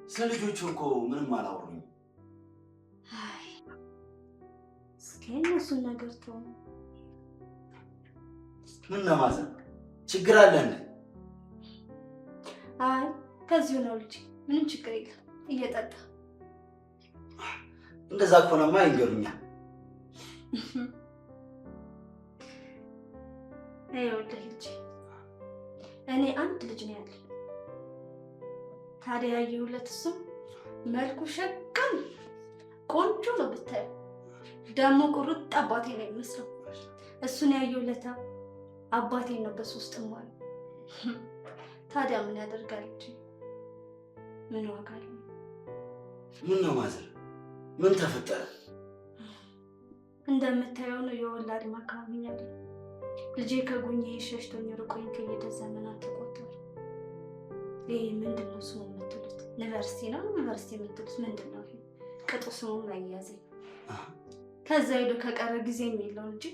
ስለ ልጆቹ እኮ ምንም አላወሩኝ። አይ እስኪ እነሱን ነገር ተው። ምን ነው ማዘር ችግር አለ እንዴ? አይ ከዚሁ ነው ልጅ፣ ምንም ችግር የለም። እየጠጣ እንደዛ ከሆነማ ይንገሩኛል። ይኸውልህ ልጅ፣ እኔ አንድ ልጅ ነው ያለኝ። ታዲያ ያየሁለት እሱ መልኩ ሸቀም ቆንጆ ነው ብታየው፣ ደግሞ ቁርጥ አባቴ ነው የሚመስለው። እሱን ያየሁለታ አባቴ ነው በሶስት ማለት። ታዲያ ምን ያደርጋል ልጅ፣ ምን ዋጋ አለው? ምን ነው ማዘር ምን ተፈጠረ? እንደምታየው ነው የወላድ ማካሚ ያለ ልጄ ከጉኜ ሸሽቶኝ ርቆኝ ከሄደ ዘመናት ተቆጠሩ። ይሄ ምንድን ነው ስሙ የምትሉት? ዩኒቨርሲቲ ነው ዩኒቨርሲቲ የምትሉት ምንድን ነው? ቅጡ ስሙም አያያዘኝ። ከዛ ሄዶ ከቀረ ጊዜ የሚለው እንጂ